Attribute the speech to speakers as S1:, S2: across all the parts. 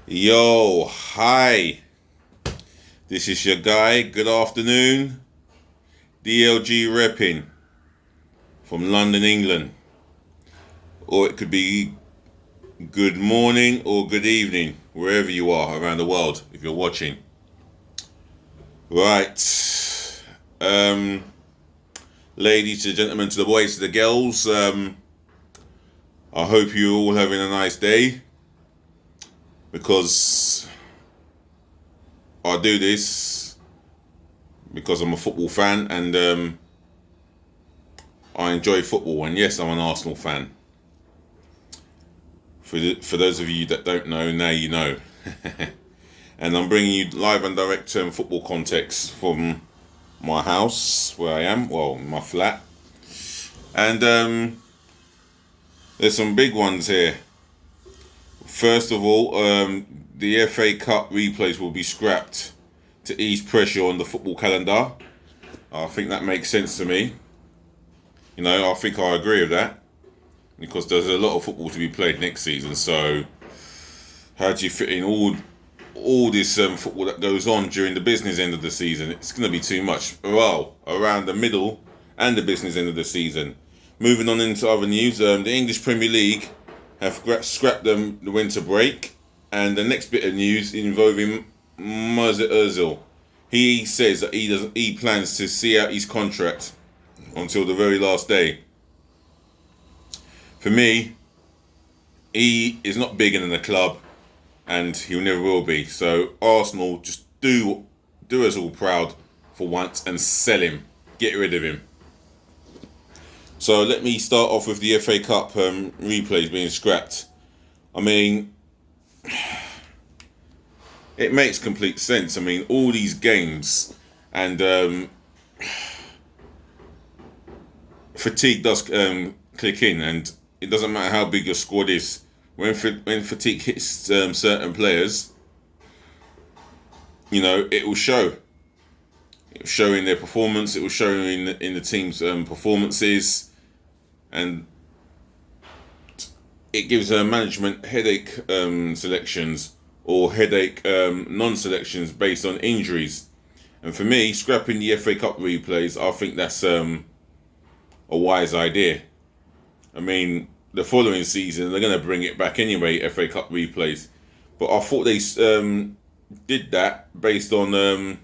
S1: Yo, hi. This is your guy. Good afternoon. DLG Reppin from London, England. Or it could be good morning or good evening, wherever you are around the world, if you're watching. Right. Ladies and gentlemen, to the boys, to the girls, I hope you're all having a nice day, because I do this because I'm a football fan, and I enjoy football, and yes, I'm an Arsenal fan. For those of you that don't know, now you know. And I'm bringing you live and direct football context from my house, where I am, my flat. And there's some big ones here. First of all, the FA Cup replays will be scrapped to ease pressure on the football calendar. I think that makes sense to me. I think I agree with that, because there's a lot of football to be played next season. So how do you fit in all this football that goes on during the business end of the season? It's going to be too much. Well, around the middle and the business end of the season. Moving on into other news, the English Premier League have scrapped the winter break, and the next bit of news involving Mesut Ozil. He says that he plans to see out his contract until the very last day. For me, he is not bigger than the club, and he never will be. So Arsenal, just do us all proud for once and sell him. Get rid of him. So let me start off with the FA Cup replays being scrapped. I mean, it makes complete sense. I mean, all these games, and fatigue does click in, and it doesn't matter how big your squad is. When fatigue hits certain players, it will show. It will show in their performance. It will show in the team's performances, and it gives management headache selections, or headache non-selections based on injuries. And for me, scrapping the FA Cup replays, I think that's a wise idea. I mean, the following season they're going to bring it back anyway, FA Cup replays. But I thought they did that based on the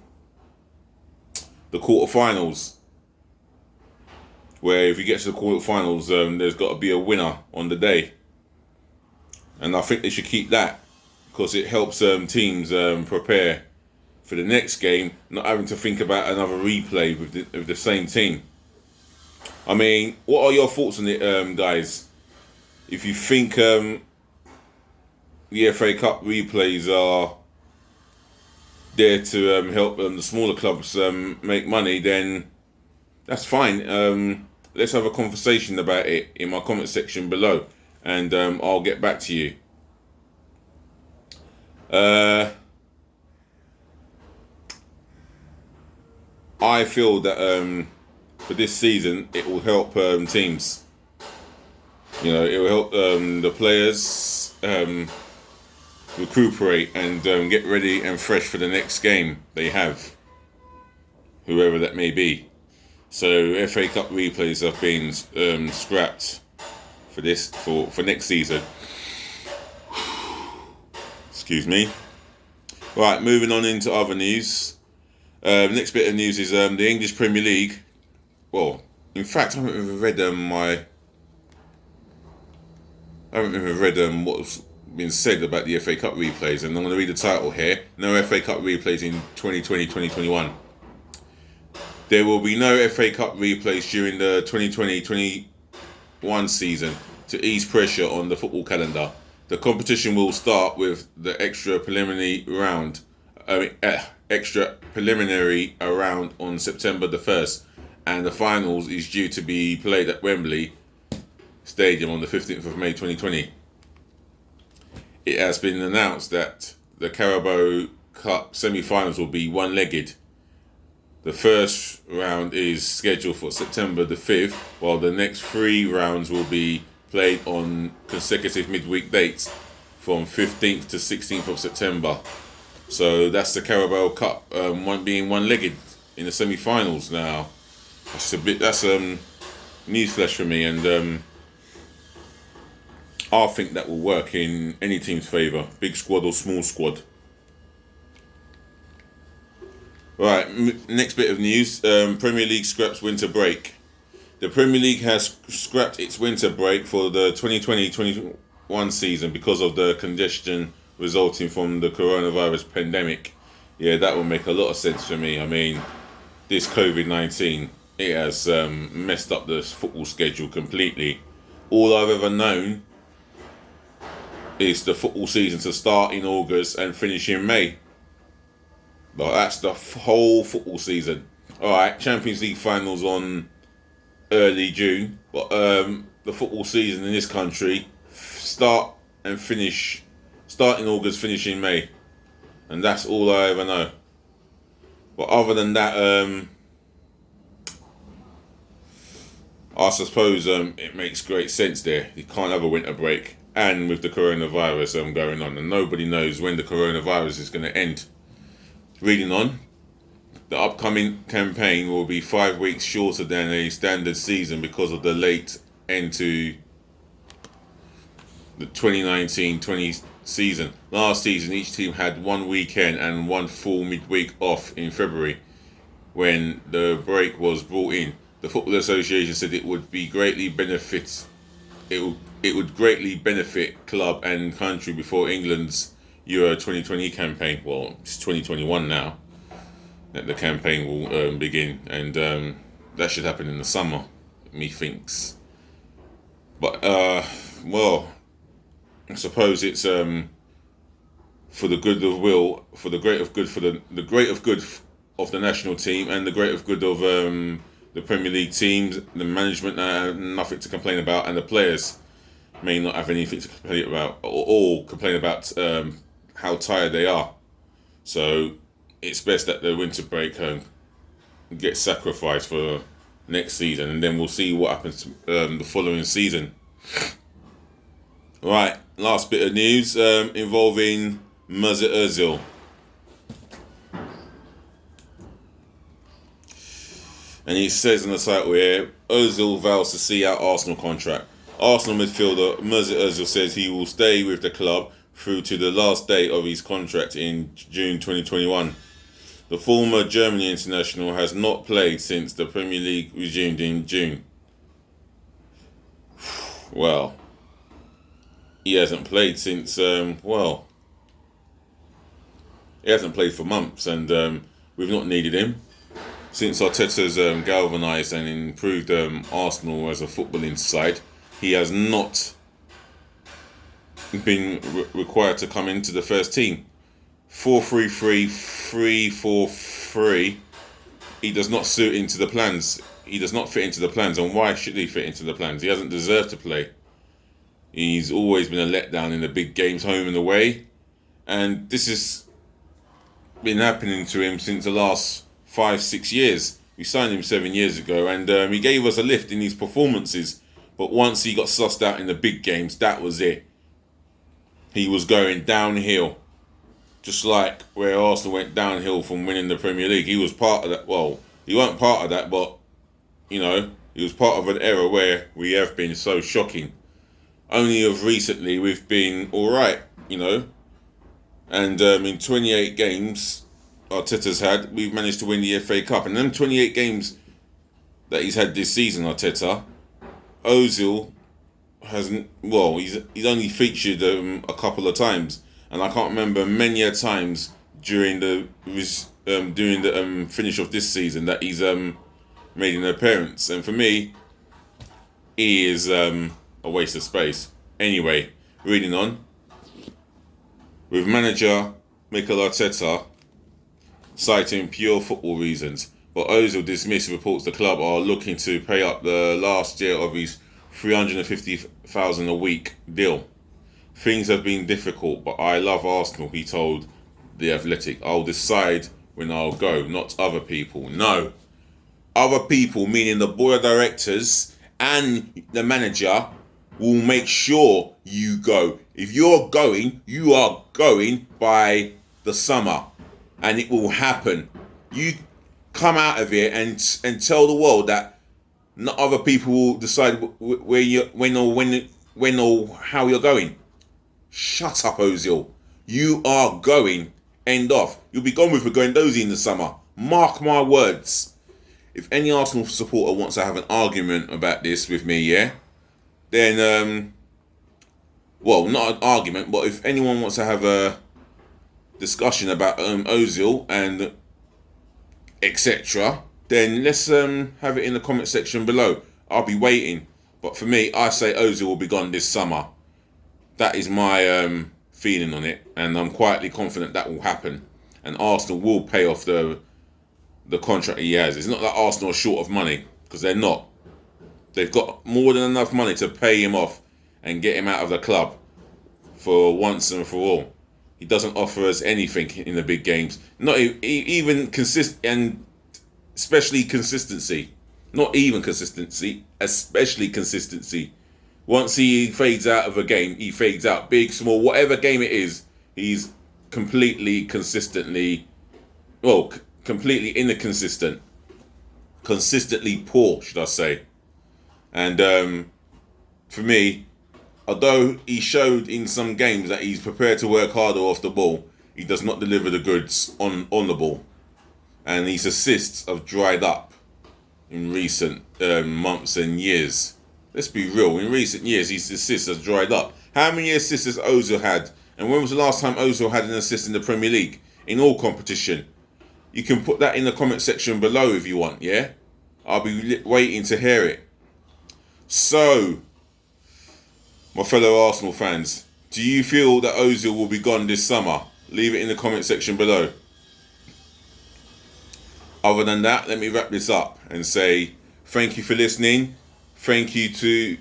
S1: quarterfinals, where if you get to the quarterfinals, there's got to be a winner on the day. And I think they should keep that, because it helps teams prepare for the next game, not having to think about another replay with the same team. I mean, what are your thoughts on it, guys? If you think the FA Cup replays are there to help the smaller clubs make money, then that's fine. Let's have a conversation about it in my comment section below, and I'll get back to you. I feel that for this season it will help teams. It will help the players recuperate and get ready and fresh for the next game they have, whoever that may be. So FA Cup replays have been scrapped for next season. Excuse me. Right, moving on into other news. Next bit of news is the English Premier League. Well, in fact, I haven't even read what's been said about the FA Cup replays, and I'm going to read the title here. No FA Cup replays in 2020-2021. There will be no FA Cup replays during the 2020-21 season to ease pressure on the football calendar. The competition will start with the extra preliminary round on September the 1st, and the finals is due to be played at Wembley Stadium on the 15th of May 2020. It has been announced that the Carabao Cup semi-finals will be one-legged. The first round is scheduled for September the 5th, while the next 3 rounds will be played on consecutive midweek dates from 15th to 16th of September. So that's the Carabao Cup, being one-legged in the semi-finals now. That's newsflash for me, and I think that will work in any team's favour, big squad or small squad. Right, next bit of news, Premier League scraps winter break. The Premier League has scrapped its winter break for the 2020-21 season because of the congestion resulting from the coronavirus pandemic. Yeah, that will make a lot of sense for me. I mean, this COVID-19, it has messed up the football schedule completely. All I've ever known is the football season to start in August and finish in May. But that's the whole football season. Alright, Champions League finals on early June, but the football season in this country start in August, finish in May, and that's all I ever know. But other than that, I suppose it makes great sense there. You can't have a winter break, and with the coronavirus going on, and nobody knows when the coronavirus is going to end. Reading on. The upcoming campaign will be 5 weeks shorter than a standard season because of the late end to the 2019-20 season. Last season, each team had 1 weekend and 1 full midweek off in February when the break was brought in. The Football Association said it would greatly benefit club and country before England's Euro 2020 campaign. Well, it's 2021 now that the campaign will begin, and that should happen in the summer, methinks. But well, I suppose it's for the good of will, for the great of good, for the great of good of the national team, and the great of good of the Premier League teams. The management nothing to complain about, and the players may not have anything to complain about, or complain about how tired they are. So it's best that the winter break gets sacrificed for next season, and then we'll see what happens the following season. Right, last bit of news involving Mesut Ozil. And he says in the title here, Ozil vows to see out Arsenal contract. Arsenal midfielder Mesut Ozil says he will stay with the club through to the last day of his contract in June 2021. The former Germany international has not played since the Premier League resumed in June. Well, he hasn't played since, he hasn't played for months, and we've not needed him. Since Arteta's galvanised and improved Arsenal as a footballing side, he has not been required to come into the first team. 4-3-3, 3-4-3. He does not suit into the plans. He does not fit into the plans. And why should he fit into the plans? He hasn't deserved to play. He's always been a letdown in the big games, home and away. And this has been happening to him since the last 5-6 years. We signed him 7 years ago, and he gave us a lift in his performances. But once he got sussed out in the big games, that was it. He was going downhill. Just like where Arsenal went downhill from winning the Premier League. He was part of that. Well, he wasn't part of that, but, he was part of an era where we have been so shocking. Only of recently we've been alright, And in 28 games Arteta's had, we've managed to win the FA Cup. And them 28 games that he's had this season, Arteta, Ozil hasn't. Well, he's only featured a couple of times, and I can't remember many a times during the finish of this season that he's made an appearance. And for me, he is a waste of space. Anyway, reading on. With manager Mikel Arteta citing pure football reasons, but Ozil dismissed reports the club are looking to pay up the last year of his $350,000 a week deal. Things have been difficult, but I love Arsenal, he told The Athletic. I'll decide when I'll go, not other people. No. Other people, meaning the board of directors and the manager, will make sure you go. If you're going, you are going by the summer, and it will happen. You come out of here and tell the world that not other people will decide where you when or how you're going. Shut up, Ozil. You are going. End off. You'll be gone with a Guendouzi in the summer. Mark my words. If any Arsenal supporter wants to have an argument about this with me, yeah, then well, not an argument, but if anyone wants to have a discussion about Ozil and etc., then let's have it in the comment section below. I'll be waiting. But for me, I say Ozil will be gone this summer. That is my feeling on it, and I'm quietly confident that will happen. And Arsenal will pay off the contract he has. It's not that Arsenal are short of money, because they're not. They've got more than enough money to pay him off and get him out of the club for once and for all. He doesn't offer us anything in the big games. Not even and especially consistency. Not even consistency, especially consistency. Once he fades out of a game, he fades out. Big, small, whatever game it is, he's completely inconsistent. Consistently poor, should I say. And for me, although he showed in some games that he's prepared to work harder off the ball, he does not deliver the goods on the ball. And his assists have dried up in recent months and years. Let's be real, in recent years his assists have dried up. How many assists has Ozil had? And when was the last time Ozil had an assist in the Premier League? In all competition? You can put that in the comment section below if you want, yeah? I'll be waiting to hear it. So, my fellow Arsenal fans, do you feel that Ozil will be gone this summer? Leave it in the comment section below. Other than that, let me wrap this up and say thank you for listening. Thank you to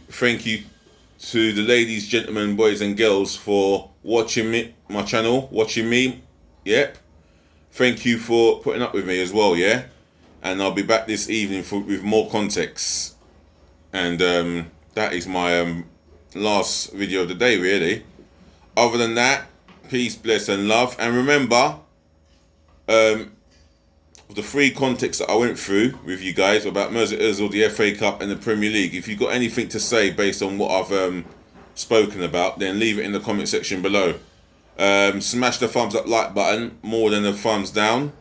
S1: the ladies, gentlemen, boys and girls for watching my channel, watching me. Yep. Thank you for putting up with me as well, yeah? And I'll be back this evening with more context. And that is my last video of the day, really. Other than that, peace, bless and love. And remember, the free context that I went through with you guys about Mesut Ozil, the FA Cup and the Premier League, if you've got anything to say based on what I've spoken about, then leave it in the comment section below. Smash the thumbs up like button more than the thumbs down,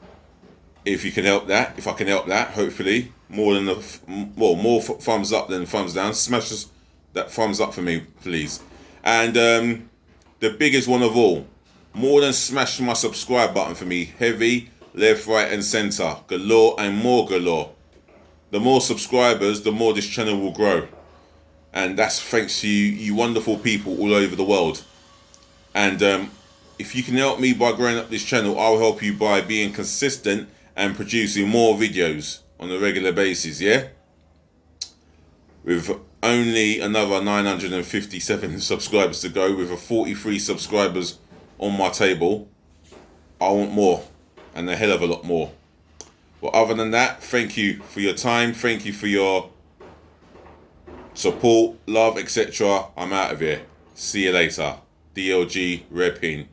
S1: if you can help that. If I can help that, hopefully more thumbs up than thumbs down. Smash that thumbs up for me, please. And the biggest one of all, more than smash my subscribe button for me. Heavy, left, right and center, galore and more galore. The more subscribers, the more this channel will grow. And that's thanks to you wonderful people all over the world. And if you can help me by growing up this channel, I'll help you by being consistent and producing more videos on a regular basis, yeah? With only another 957 subscribers to go, with a 43 subscribers on my table, I want more, and a hell of a lot more. But other than that, thank you for your time, thank you for your support, love, etc. I'm out of here. See you later. DLG Reppin.